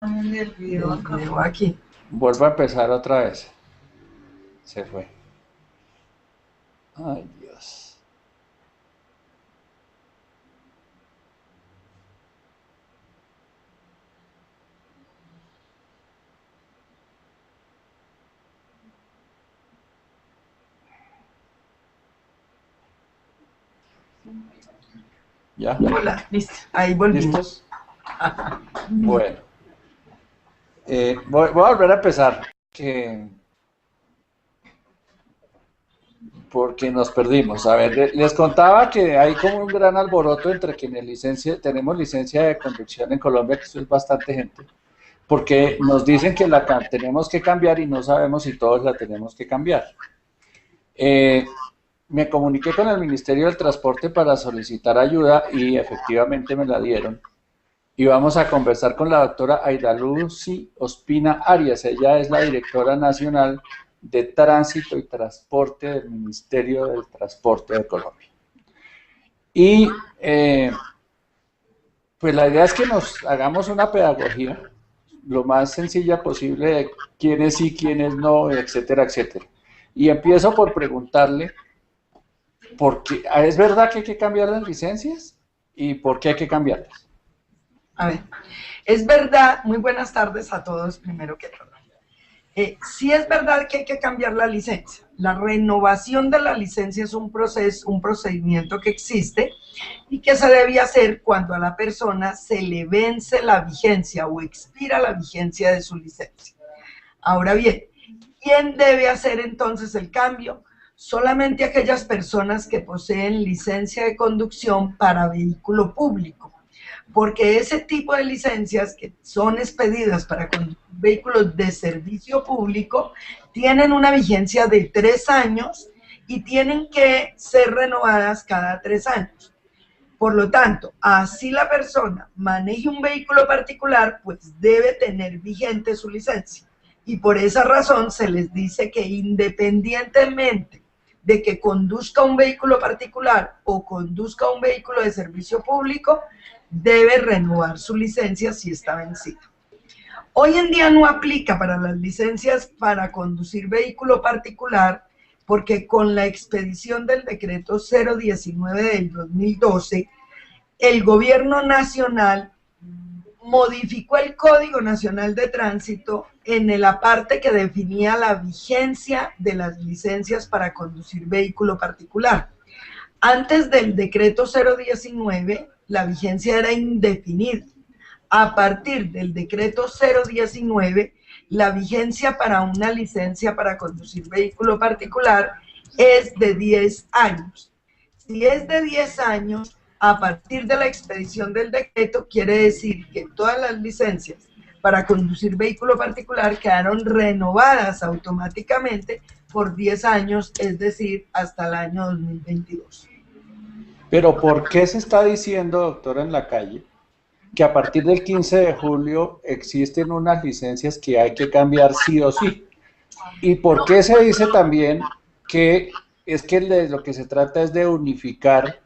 El video aquí. Vuelvo a empezar otra vez. Se fue. Ay, Dios. ¿Ya? Hola, listo. Ahí volvimos. ¿Listos? Bueno. Voy a volver a empezar. Porque nos perdimos. A ver, les contaba que hay como un gran alboroto entre quienes tenemos licencia de conducción en Colombia, que eso es bastante gente, porque nos dicen que tenemos que cambiar y no sabemos si todos la tenemos que cambiar. Eh, Me comuniqué con el Ministerio del Transporte para solicitar ayuda y efectivamente me la dieron. Y vamos a conversar con la doctora Aidalucy Ospina Arias. Ella es la directora nacional de Tránsito y Transporte del Ministerio del Transporte de Colombia. Y pues la idea es que nos hagamos una pedagogía lo más sencilla posible de quiénes sí, quiénes no, etcétera, etcétera. Y empiezo por preguntarle, ¿por qué es verdad que hay que cambiar las licencias? ¿Y por qué hay que cambiarlas? A ver, es verdad, muy buenas tardes a todos, primero que todo. Sí es verdad que hay que cambiar la licencia. La renovación de la licencia es un proceso, un procedimiento que existe y que se debe hacer cuando a la persona se le vence la vigencia o expira la vigencia de su licencia. Ahora bien, ¿quién debe hacer entonces el cambio? Solamente aquellas personas que poseen licencia de conducción para vehículo público, porque ese tipo de licencias que son expedidas para vehículos de servicio público tienen una vigencia de 3 años y tienen que ser renovadas cada 3 años. Por lo tanto, así la persona maneje un vehículo particular, pues debe tener vigente su licencia. Y por esa razón se les dice que independientemente de que conduzca un vehículo particular o conduzca un vehículo de servicio público, debe renovar su licencia si está vencida. Hoy en día no aplica para las licencias para conducir vehículo particular porque con la expedición del decreto 019 del 2012, el gobierno nacional modificó el Código Nacional de Tránsito en la parte que definía la vigencia de las licencias para conducir vehículo particular. Antes del decreto 019, la vigencia era indefinida. A partir del decreto 019, la vigencia para una licencia para conducir vehículo particular es de 10 años. Si es de 10 años, a partir de la expedición del decreto, quiere decir que todas las licencias para conducir vehículo particular quedaron renovadas automáticamente por 10 años, es decir, hasta el año 2022. Pero ¿por qué se está diciendo, doctora, en la calle, que a partir del 15 de julio existen unas licencias que hay que cambiar sí o sí? ¿Y por qué se dice también que es que de lo que se trata es de unificar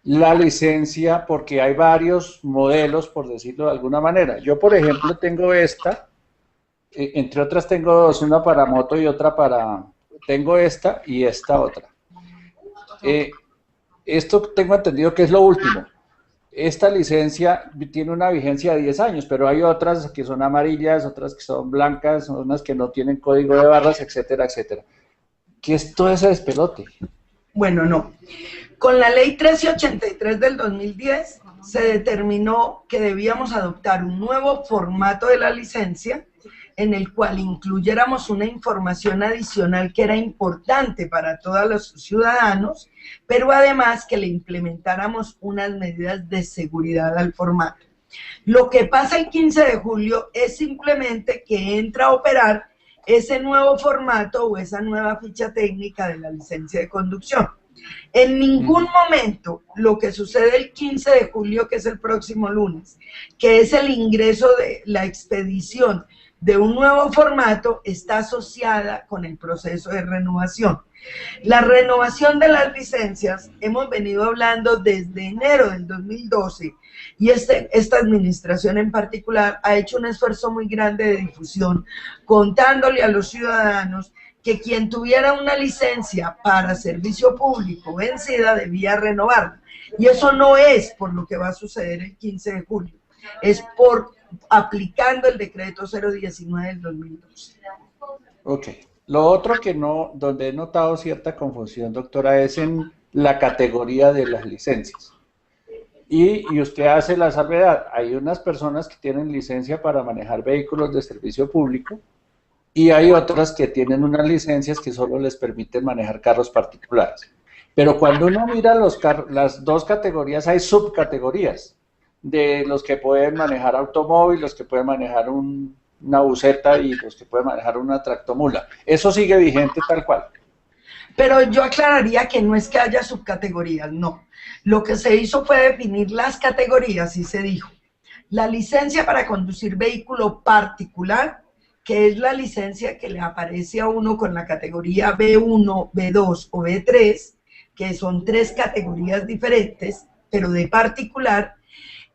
la licencia porque hay varios modelos, por decirlo de alguna manera? Yo, por ejemplo, tengo esta, entre otras tengo dos, una para moto y otra para... Tengo esta y esta otra. Eh, Esto tengo entendido que es lo último. Esta licencia tiene una vigencia de 10 años, pero hay otras que son amarillas, otras que son blancas, unas que no tienen código de barras, etcétera, etcétera. ¿Qué es todo ese despelote? Bueno, no. Con la ley 1383 del 2010 se determinó que debíamos adoptar un nuevo formato de la licencia en el cual incluyéramos una información adicional que era importante para todos los ciudadanos, pero además que le implementáramos unas medidas de seguridad al formato. Lo que pasa el 15 de julio es simplemente que entra a operar ese nuevo formato o esa nueva ficha técnica de la licencia de conducción. En ningún momento lo que sucede el 15 de julio, que es el próximo lunes, que es el ingreso de la expedición de un nuevo formato, está asociada con el proceso de renovación. La renovación de las licencias, hemos venido hablando desde enero del 2012 y esta administración en particular ha hecho un esfuerzo muy grande de difusión, contándole a los ciudadanos que quien tuviera una licencia para servicio público vencida debía renovarla. Y eso no es por lo que va a suceder el 15 de julio, es por aplicando el decreto 019 del 2012. Ok. Lo otro que no, donde he notado cierta confusión, doctora, es en la categoría de las licencias. Y usted hace la salvedad. Hay unas personas que tienen licencia para manejar vehículos de servicio público y hay otras que tienen unas licencias que solo les permiten manejar carros particulares. Pero cuando uno mira las dos categorías, hay subcategorías de los que pueden manejar automóvil, los que pueden manejar una buseta y los que pueden manejar una tractomula. Eso sigue vigente tal cual. Pero yo aclararía que no es que haya subcategorías, no. Lo que se hizo fue definir las categorías y se dijo, la licencia para conducir vehículo particular, que es la licencia que le aparece a uno con la categoría B1, B2 o B3, que son 3 categorías diferentes, pero de particular.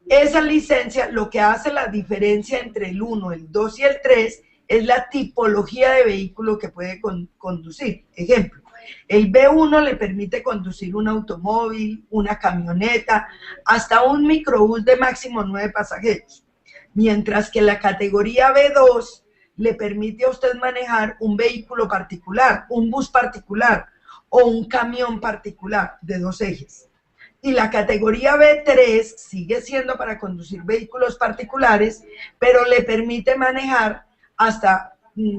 Esa licencia, lo que hace la diferencia entre el 1, el 2 y el 3 es la tipología de vehículo que puede conducir. Ejemplo, el B1 le permite conducir un automóvil, una camioneta, hasta un microbús de máximo 9 pasajeros. Mientras que la categoría B2 le permite a usted manejar un vehículo particular, un bus particular o un camión particular de 2 ejes. Y la categoría B3 sigue siendo para conducir vehículos particulares, pero le permite manejar hasta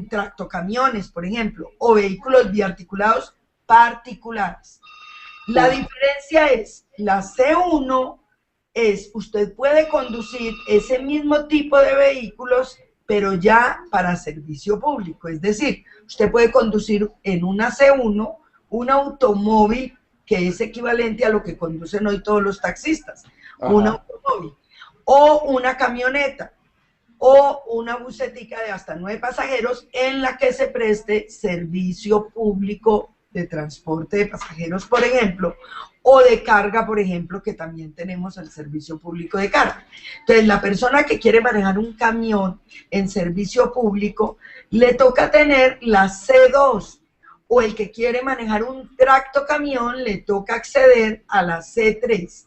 tractocamiones, por ejemplo, o vehículos biarticulados particulares. La diferencia es, la C1 es, usted puede conducir ese mismo tipo de vehículos, pero ya para servicio público. Es decir, usted puede conducir en una C1 un automóvil que es equivalente a lo que conducen hoy todos los taxistas, un automóvil, o una camioneta, o una busetica de hasta 9 pasajeros en la que se preste servicio público de transporte de pasajeros, por ejemplo, o de carga, por ejemplo, que también tenemos el servicio público de carga. Entonces, la persona que quiere manejar un camión en servicio público, le toca tener la C2, o el que quiere manejar un tractocamión le toca acceder a la C3.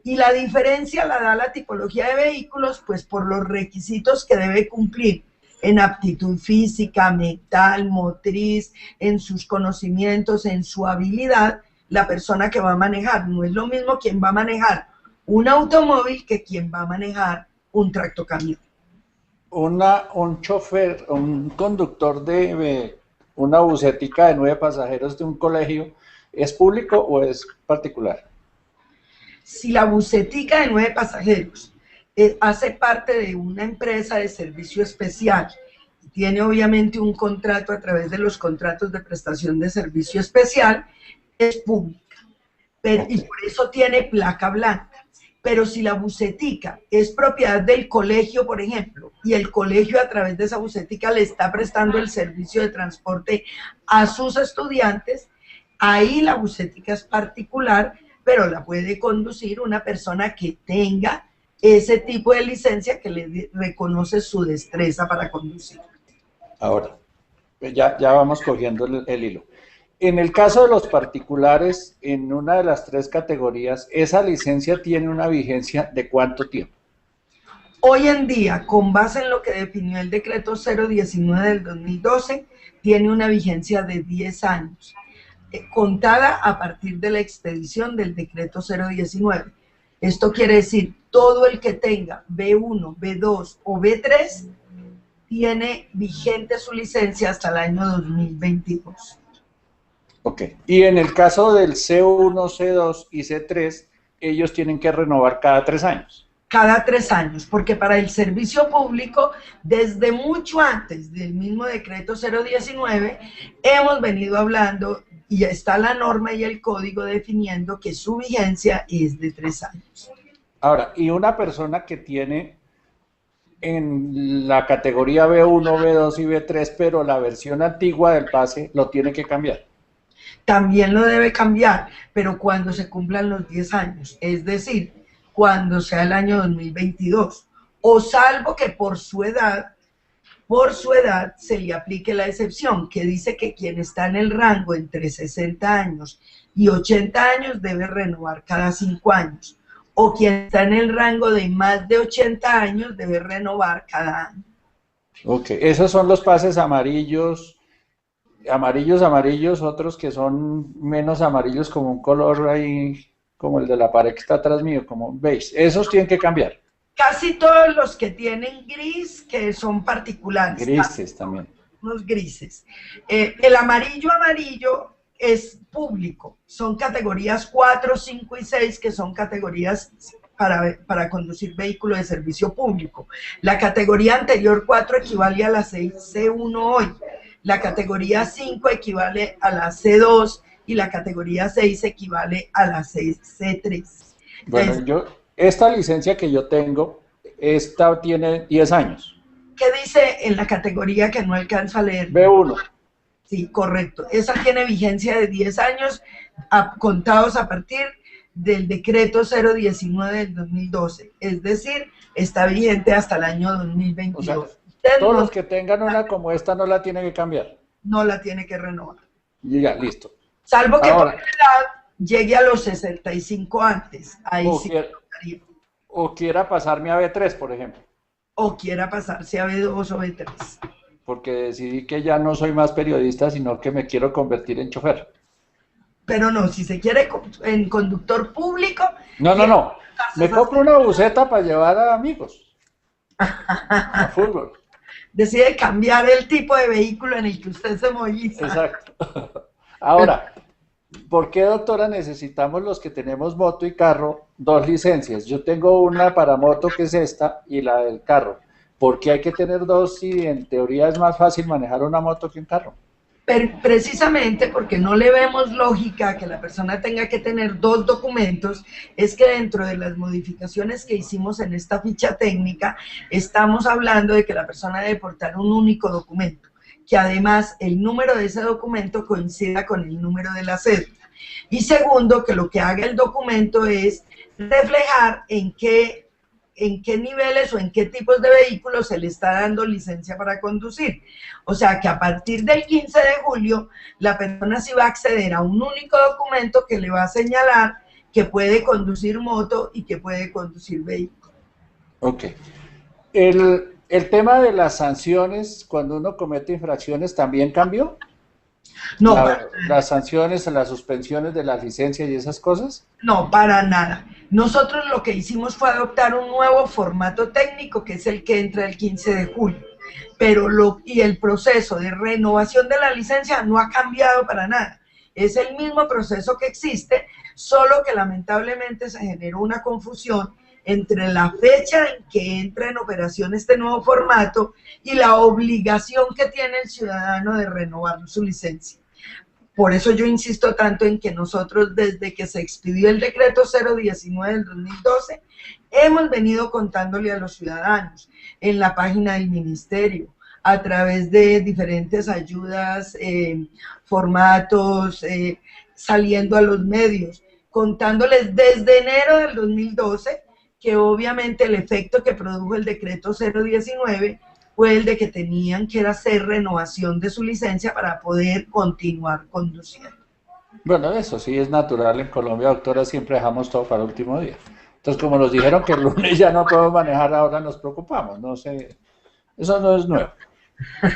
Y la diferencia la da la tipología de vehículos, pues por los requisitos que debe cumplir en aptitud física, mental, motriz, en sus conocimientos, en su habilidad, la persona que va a manejar. No es lo mismo quien va a manejar un automóvil que quien va a manejar un tractocamión. Un chofer, un conductor de una busetica de 9 pasajeros de un colegio, ¿es público o es particular? Si la busetica de 9 pasajeros hace parte de una empresa de servicio especial, tiene obviamente un contrato a través de los contratos de prestación de servicio especial, es pública, y por eso tiene placa blanca. Pero si la busetica es propiedad del colegio, por ejemplo, y el colegio a través de esa busetica le está prestando el servicio de transporte a sus estudiantes, ahí la busetica es particular, pero la puede conducir una persona que tenga ese tipo de licencia que le reconoce su destreza para conducir. Ahora, ya vamos cogiendo el hilo. En el caso de los particulares, en una de las 3 categorías, ¿esa licencia tiene una vigencia de cuánto tiempo? Hoy en día, con base en lo que definió el decreto 019 del 2012, tiene una vigencia de 10 años, contada a partir de la expedición del decreto 019. Esto quiere decir, todo el que tenga B1, B2 o B3 tiene vigente su licencia hasta el año 2022. Ok, y en el caso del C1, C2 y C3, ellos tienen que renovar cada 3 años. Cada 3 años, porque para el servicio público, desde mucho antes del mismo decreto 019, hemos venido hablando y está la norma y el código definiendo que su vigencia es de 3 años. Ahora, y una persona que tiene en la categoría B1, B2 y B3, pero la versión antigua del pase lo tiene que cambiar. También lo debe cambiar, pero cuando se cumplan los 10 años, es decir, cuando sea el año 2022, o salvo que por su edad se le aplique la excepción, que dice que quien está en el rango entre 60 años y 80 años debe renovar cada 5 años, o quien está en el rango de más de 80 años debe renovar cada año. Ok, esos son los pases amarillos, amarillos, otros que son menos amarillos, como un color ahí, como el de la pared que está atrás mío, como un beige. Esos tienen que cambiar. Casi todos los que tienen gris, que son particulares. Grises también. Los grises. El amarillo es público. Son categorías 4, 5 y 6, que son categorías para conducir vehículos de servicio público. La categoría anterior 4 equivale a la C1 hoy. La categoría 5 equivale a la C2 y la categoría 6 equivale a la C3. Bueno, esta licencia que yo tengo, esta tiene 10 años. ¿Qué dice en la categoría que no alcanza a leer? B1. Sí, correcto. Esa tiene vigencia de 10 años contados a partir del decreto 019 del 2012. Es decir, está vigente hasta el año 2022. O sea, todos los que tengan una como esta no la tienen que cambiar. No la tiene que renovar. Y ya, listo. Salvo que por edad llegue a los 65 antes. Ahí sí. O quiera pasarme a B3, por ejemplo. O quiera pasarse a B2 o B3. Porque decidí que ya no soy más periodista, sino que me quiero convertir en chofer. Pero no, si se quiere en conductor público... No. Me compro una buseta para llevar a amigos. A fútbol. Decide cambiar el tipo de vehículo en el que usted se moviliza. Exacto. Ahora, ¿por qué, doctora, necesitamos los que tenemos moto y carro 2 licencias? Yo tengo una para moto, que es esta, y la del carro. ¿Por qué hay que tener 2 si en teoría es más fácil manejar una moto que un carro? Precisamente porque no le vemos lógica a que la persona tenga que tener 2 documentos, es que dentro de las modificaciones que hicimos en esta ficha técnica, estamos hablando de que la persona debe portar un único documento, que además el número de ese documento coincida con el número de la cédula. Y segundo, que lo que haga el documento es reflejar en qué niveles o en qué tipos de vehículos se le está dando licencia para conducir. O sea que a partir del 15 de julio, la persona sí va a acceder a un único documento que le va a señalar que puede conducir moto y que puede conducir vehículo. Ok. El tema de las sanciones cuando uno comete infracciones también cambió. No, las sanciones, las suspensiones de la licencia y esas cosas. No, para nada. Nosotros lo que hicimos fue adoptar un nuevo formato técnico, que es el que entra el 15 de julio. Pero el proceso de renovación de la licencia no ha cambiado para nada. Es el mismo proceso que existe, solo que lamentablemente se generó una confusión entre la fecha en que entra en operación este nuevo formato y la obligación que tiene el ciudadano de renovar su licencia. Por eso yo insisto tanto en que nosotros, desde que se expidió el decreto 019 del 2012, hemos venido contándole a los ciudadanos en la página del ministerio, a través de diferentes ayudas, formatos, saliendo a los medios, contándoles desde enero del 2012 que obviamente el efecto que produjo el decreto 019 fue el de que tenían que hacer renovación de su licencia para poder continuar conduciendo. Bueno, eso sí es natural en Colombia, doctora, siempre dejamos todo para el último día. Entonces, como nos dijeron que el lunes ya no podemos manejar, ahora nos preocupamos, no sé, eso no es nuevo.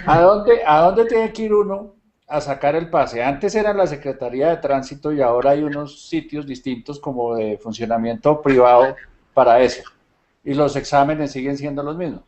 ¿A dónde tiene que ir uno a sacar el pase? Antes era la Secretaría de Tránsito y ahora hay unos sitios distintos como de funcionamiento privado para eso. Y los exámenes siguen siendo los mismos.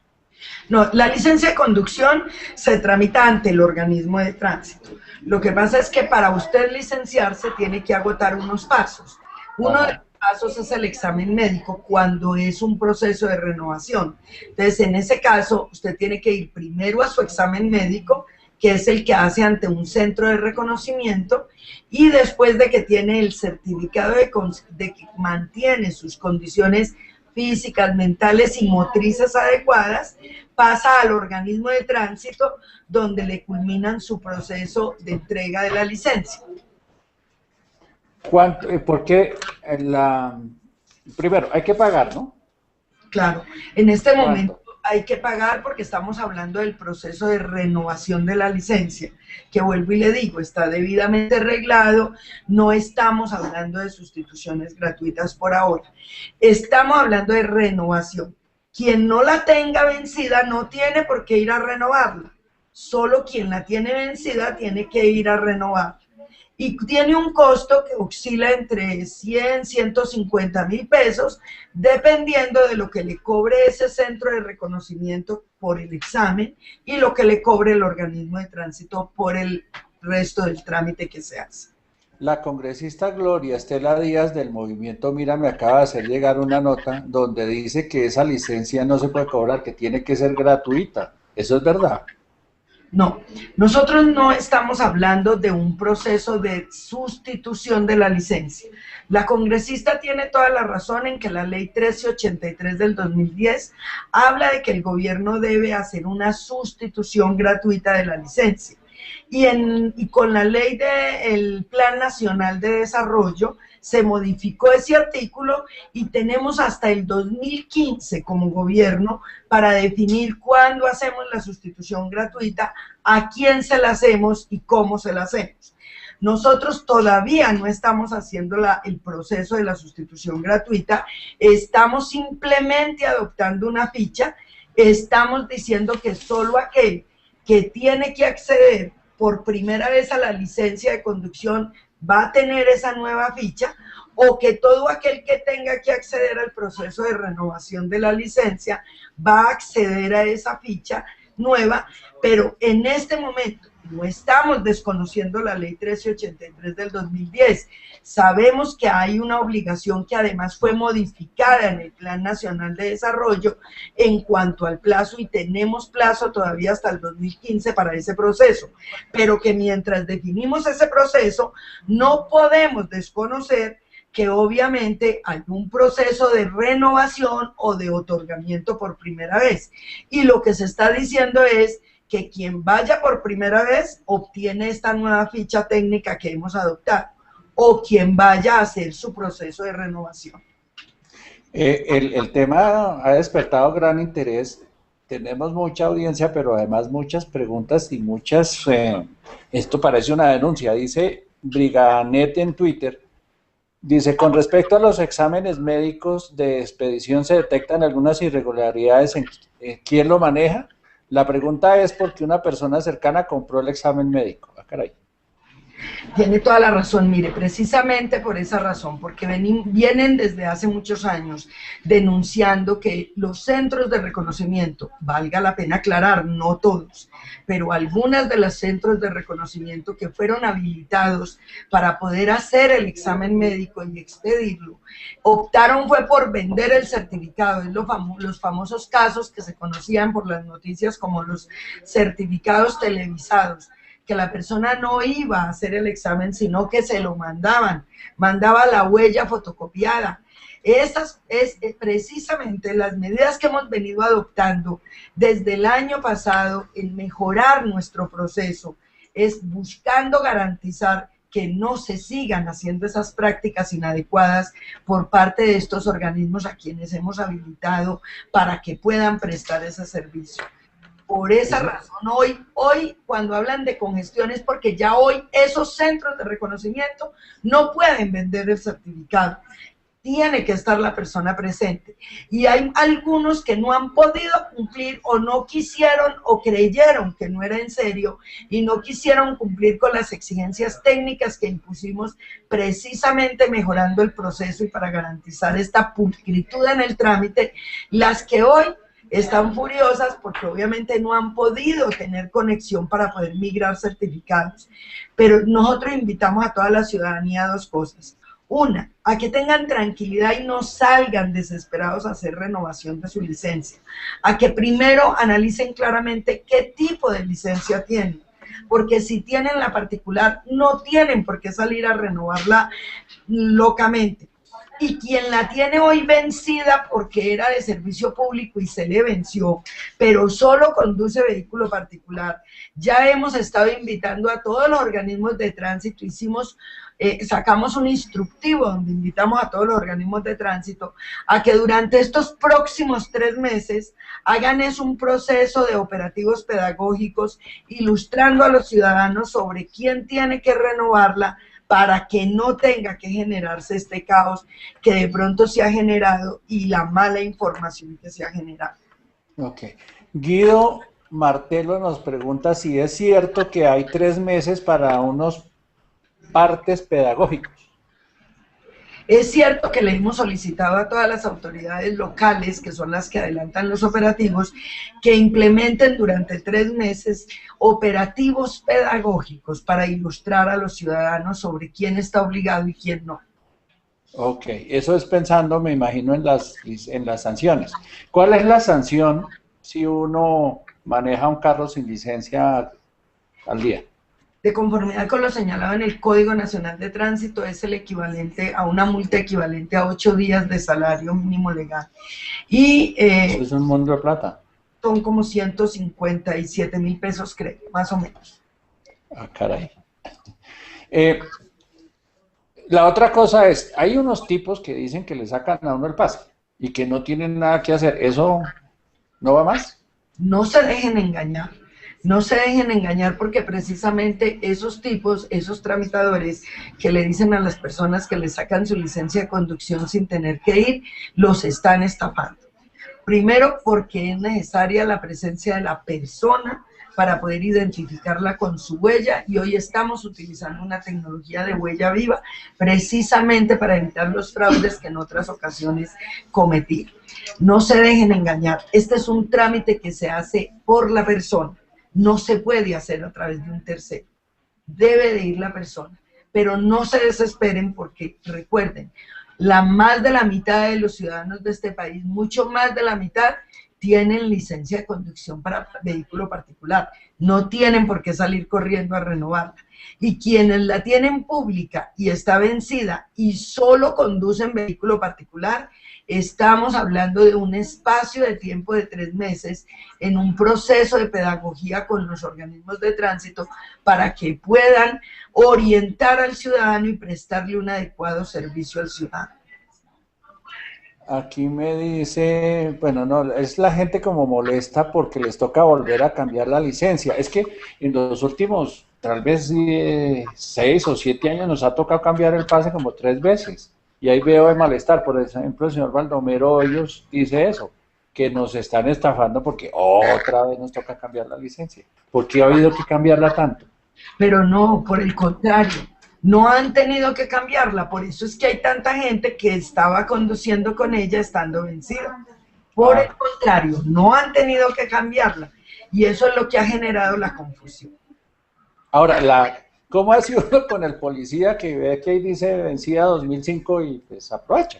No, la licencia de conducción se tramita ante el organismo de tránsito. Lo que pasa es que para usted licenciarse tiene que agotar unos pasos. Uno de los pasos es el examen médico cuando es un proceso de renovación. Entonces, en ese caso, usted tiene que ir primero a su examen médico, que es el que hace ante un centro de reconocimiento, y después de que tiene el certificado de que mantiene sus condiciones físicas, mentales y motrices adecuadas, pasa al organismo de tránsito, donde le culminan su proceso de entrega de la licencia. ¿Por qué primero hay que pagar, no? Claro, en este momento hay que pagar porque estamos hablando del proceso de renovación de la licencia, que vuelvo y le digo, está debidamente reglado, no estamos hablando de sustituciones gratuitas por ahora, estamos hablando de renovación. Quien no la tenga vencida no tiene por qué ir a renovarla, solo quien la tiene vencida tiene que ir a renovar. Y tiene un costo que oscila entre 100, 150 mil pesos, dependiendo de lo que le cobre ese centro de reconocimiento por el examen y lo que le cobre el organismo de tránsito por el resto del trámite que se hace. La congresista Gloria Estela Díaz del movimiento Mira me acaba de hacer llegar una nota donde dice que esa licencia no se puede cobrar, que tiene que ser gratuita. ¿Eso es verdad? No, nosotros no estamos hablando de un proceso de sustitución de la licencia. La congresista tiene toda la razón en que la ley 1383 del 2010 habla de que el gobierno debe hacer una sustitución gratuita de la licencia. Y con la ley del Plan Nacional de Desarrollo se modificó ese artículo y tenemos hasta el 2015 como gobierno para definir cuándo hacemos la sustitución gratuita, a quién se la hacemos y cómo se la hacemos. Nosotros todavía no estamos haciendo el proceso de la sustitución gratuita, estamos simplemente adoptando una ficha, estamos diciendo que solo aquel que tiene que acceder por primera vez a la licencia de conducción va a tener esa nueva ficha, o que todo aquel que tenga que acceder al proceso de renovación de la licencia va a acceder a esa ficha nueva, pero en este momento no estamos desconociendo la ley 1383 del 2010, sabemos que hay una obligación que además fue modificada en el Plan Nacional de Desarrollo en cuanto al plazo, y tenemos plazo todavía hasta el 2015 para ese proceso, pero que mientras definimos ese proceso no podemos desconocer que obviamente hay un proceso de renovación o de otorgamiento por primera vez, y lo que se está diciendo es que quien vaya por primera vez obtiene esta nueva ficha técnica que hemos adoptado, o quien vaya a hacer su proceso de renovación. El tema ha despertado gran interés, tenemos mucha audiencia, pero además muchas preguntas y muchas, esto parece una denuncia, dice Briganet en Twitter, dice, con respecto a los exámenes médicos de expedición se detectan algunas irregularidades en quién lo maneja. La pregunta es porque una persona cercana compró el examen médico. Ah, caray. Tiene toda la razón, mire, precisamente por esa razón, porque vienen desde hace muchos años denunciando que los centros de reconocimiento, valga la pena aclarar, no todos, pero algunas de los centros de reconocimiento que fueron habilitados para poder hacer el examen médico y expedirlo, optaron fue por vender el certificado, es los famosos casos que se conocían por las noticias como los certificados televisados, que la persona no iba a hacer el examen, sino que se lo mandaba la huella fotocopiada. Esas es precisamente las medidas que hemos venido adoptando desde el año pasado en mejorar nuestro proceso, es buscando garantizar que no se sigan haciendo esas prácticas inadecuadas por parte de estos organismos a quienes hemos habilitado para que puedan prestar ese servicio. Por esa razón, hoy cuando hablan de congestión es porque ya hoy esos centros de reconocimiento no pueden vender el certificado. Tiene que estar la persona presente. Y hay algunos que no han podido cumplir o no quisieron o creyeron que no era en serio y no quisieron cumplir con las exigencias técnicas que impusimos precisamente mejorando el proceso y para garantizar esta pulcritud en el trámite, las que hoy están furiosas porque obviamente no han podido tener conexión para poder migrar certificados. Pero nosotros invitamos a toda la ciudadanía a dos cosas. Una, a que tengan tranquilidad y no salgan desesperados a hacer renovación de su licencia. A que primero analicen claramente qué tipo de licencia tienen. porque si tienen la particular, no tienen por qué salir a renovarla locamente. Y quien la tiene hoy vencida porque era de servicio público y se le venció, pero solo conduce vehículo particular, ya hemos estado invitando a todos los organismos de tránsito, sacamos un instructivo donde invitamos a todos los organismos de tránsito a que durante estos próximos 3 meses hagan un proceso de operativos pedagógicos ilustrando a los ciudadanos sobre quién tiene que renovarla, para que no tenga que generarse este caos que de pronto se ha generado y la mala información que se ha generado. Ok. Guido Martelo nos pregunta si es cierto que hay 3 meses para unos partes pedagógicos. Es cierto que le hemos solicitado a todas las autoridades locales, que son las que adelantan los operativos, que implementen durante 3 meses operativos pedagógicos para ilustrar a los ciudadanos sobre quién está obligado y quién no. Ok, eso es pensando, me imagino, en las sanciones. ¿Cuál es la sanción si uno maneja un carro sin licencia al día? De conformidad con lo señalado en el Código Nacional de Tránsito, es el equivalente a una multa equivalente a 8 días de salario mínimo legal. Y eso es un mundo de plata. Son como 157.000 pesos, creo, más o menos. Ah, caray. La otra cosa es, hay unos tipos que dicen que le sacan a uno el pase y que no tienen nada que hacer. ¿Eso no va más? No se dejen engañar. No se dejen engañar porque precisamente esos tipos, esos tramitadores que le dicen a las personas que le sacan su licencia de conducción sin tener que ir, los están estafando. Primero porque es necesaria la presencia de la persona para poder identificarla con su huella, y hoy estamos utilizando una tecnología de huella viva precisamente para evitar los fraudes que en otras ocasiones cometí. No se dejen engañar, este es un trámite que se hace por la persona. No se puede hacer a través de un tercero, debe de ir la persona, pero no se desesperen porque recuerden, más de la mitad de los ciudadanos de este país, mucho más de la mitad, tienen licencia de conducción para vehículo particular, no tienen por qué salir corriendo a renovarla. Y quienes la tienen pública y está vencida y solo conducen vehículo particular, estamos hablando de un espacio de tiempo de 3 meses en un proceso de pedagogía con los organismos de tránsito para que puedan orientar al ciudadano y prestarle un adecuado servicio al ciudadano. Aquí me dice, bueno, no, es la gente como molesta porque les toca volver a cambiar la licencia. Es que en los últimos, tal vez 6 o 7 años nos ha tocado cambiar el pase como 3 veces. Y ahí veo el malestar. Por ejemplo, el señor Baldomero Hoyos dice eso, que nos están estafando porque otra vez nos toca cambiar la licencia. ¿Por qué ha habido que cambiarla tanto? Pero no, por el contrario. No han tenido que cambiarla, por eso es que hay tanta gente que estaba conduciendo con ella estando vencida. Por el contrario, no han tenido que cambiarla, y eso es lo que ha generado la confusión. Ahora, ¿cómo hace uno con el policía que ve que ahí dice vencida 2005 y pues aprovecha?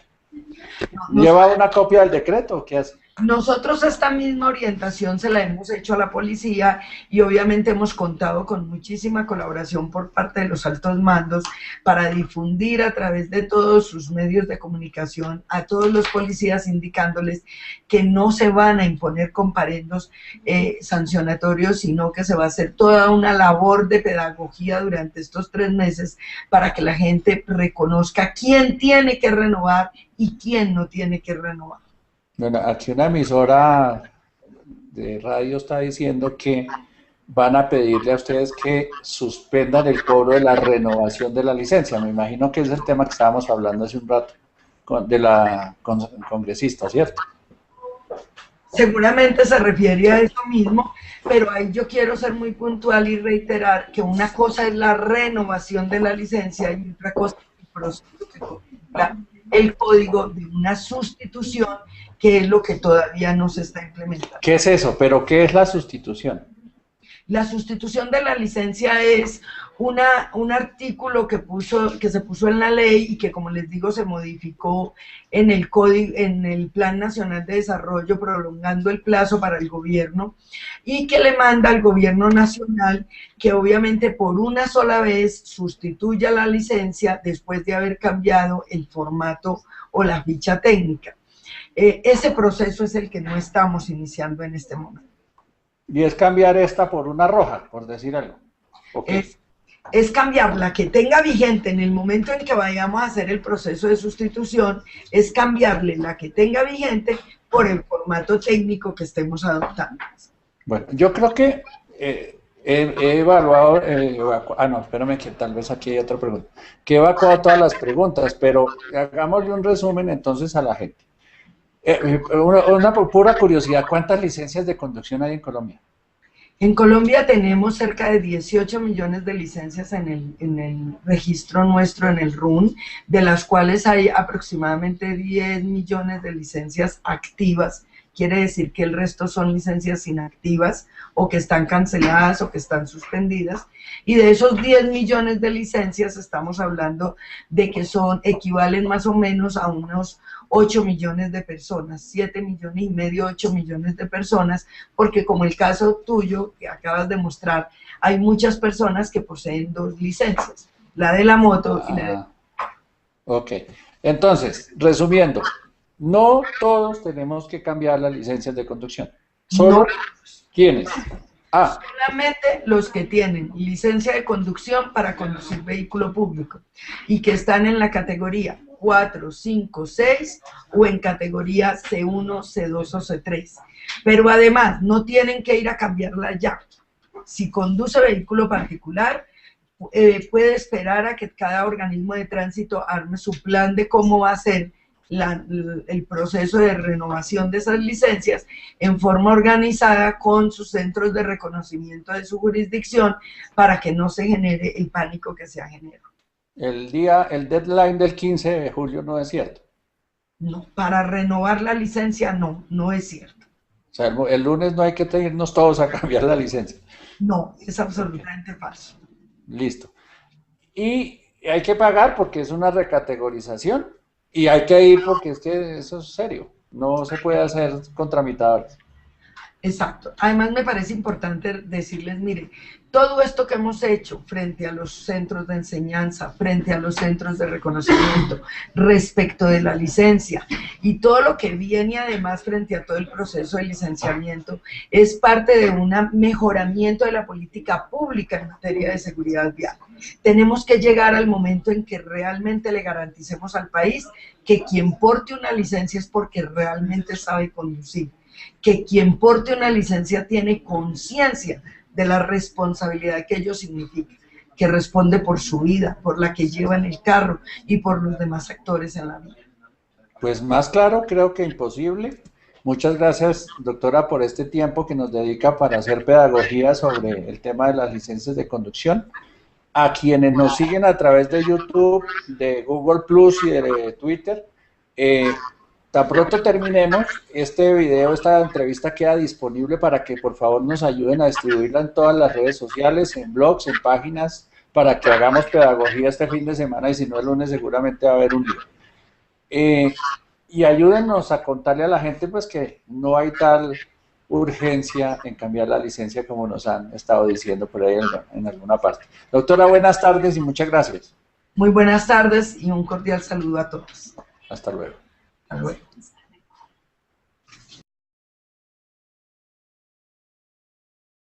¿Lleva una copia del decreto? ¿Qué hace? Nosotros esta misma orientación se la hemos hecho a la policía y obviamente hemos contado con muchísima colaboración por parte de los altos mandos para difundir a través de todos sus medios de comunicación a todos los policías, indicándoles que no se van a imponer comparendos sancionatorios, sino que se va a hacer toda una labor de pedagogía durante estos 3 meses para que la gente reconozca quién tiene que renovar y quién no tiene que renovar. Bueno, aquí una emisora de radio está diciendo que van a pedirle a ustedes que suspendan el cobro de la renovación de la licencia. Me imagino que es el tema que estábamos hablando hace un rato de la congresista, ¿cierto? Seguramente se refiere a eso mismo, pero ahí yo quiero ser muy puntual y reiterar que una cosa es la renovación de la licencia y otra cosa es el proceso que contempla el código de una sustitución, que es lo que todavía no se está implementando. ¿Qué es eso? ¿Pero qué es la sustitución? La sustitución de la licencia es un artículo que se puso en la ley y que, como les digo, se modificó en el código, en el Plan Nacional de Desarrollo, prolongando el plazo para el gobierno, y que le manda al gobierno nacional que obviamente por una sola vez sustituya la licencia después de haber cambiado el formato o la ficha técnica. Ese proceso es el que no estamos iniciando en este momento. Y es cambiar esta por una roja, por decir algo. Okay. Es cambiar la que tenga vigente en el momento en que vayamos a hacer el proceso de sustitución, es cambiarle la que tenga vigente por el formato técnico que estemos adoptando. Bueno, yo creo que he evaluado, no, espérame que tal vez aquí hay otra pregunta, que he evacuado todas las preguntas, pero hagámosle un resumen entonces a la gente. Una pura curiosidad, ¿cuántas licencias de conducción hay en Colombia? En Colombia tenemos cerca de 18 millones de licencias en el registro nuestro, en el RUN, de las cuales hay aproximadamente 10 millones de licencias activas. Quiere decir que el resto son licencias inactivas o que están canceladas o que están suspendidas. Y de esos 10 millones de licencias estamos hablando de que equivalen más o menos a unos 8 millones de personas, 7 millones y medio, 8 millones de personas, porque como el caso tuyo que acabas de mostrar, hay muchas personas que poseen 2 licencias, la de la moto y la de... Ok, entonces, resumiendo, no todos tenemos que cambiar las licencias de conducción. ¿Solo no, quiénes? Solamente los que tienen licencia de conducción para conducir vehículo público y que están en la categoría 4, 5, 6 o en categoría C1, C2 o C3. Pero además no tienen que ir a cambiarla ya. Si conduce vehículo particular, puede esperar a que cada organismo de tránsito arme su plan de cómo va a ser el proceso de renovación de esas licencias en forma organizada con sus centros de reconocimiento de su jurisdicción para que no se genere el pánico que se ha generado. El deadline del 15 de julio no es cierto. No, para renovar la licencia no es cierto. O sea, el lunes no hay que irnos todos a cambiar la licencia. No, es absolutamente falso. Listo. Y hay que pagar porque es una recategorización. Y hay que ir porque es que eso es serio, no se puede hacer con tramitadores. Exacto. Además me parece importante decirles, mire, todo esto que hemos hecho frente a los centros de enseñanza, frente a los centros de reconocimiento, respecto de la licencia y todo lo que viene además frente a todo el proceso de licenciamiento es parte de un mejoramiento de la política pública en materia de seguridad vial. Tenemos que llegar al momento en que realmente le garanticemos al país que quien porte una licencia es porque realmente sabe conducir, que quien porte una licencia tiene conciencia de la responsabilidad que ello significa, que responde por su vida, por la que lleva en el carro y por los demás actores en la vida. Pues más claro, creo que imposible. Muchas gracias, doctora, por este tiempo que nos dedica para hacer pedagogía sobre el tema de las licencias de conducción. A quienes nos siguen a través de YouTube, de Google Plus y de Twitter, tan pronto terminemos este video, esta entrevista queda disponible para que por favor nos ayuden a distribuirla en todas las redes sociales, en blogs, en páginas, para que hagamos pedagogía este fin de semana y si no el lunes seguramente va a haber un día. Y ayúdenos a contarle a la gente pues que no hay tal urgencia en cambiar la licencia como nos han estado diciendo por ahí en alguna parte. Doctora, buenas tardes y muchas gracias. Muy buenas tardes y un cordial saludo a todos. Hasta luego. Hasta luego.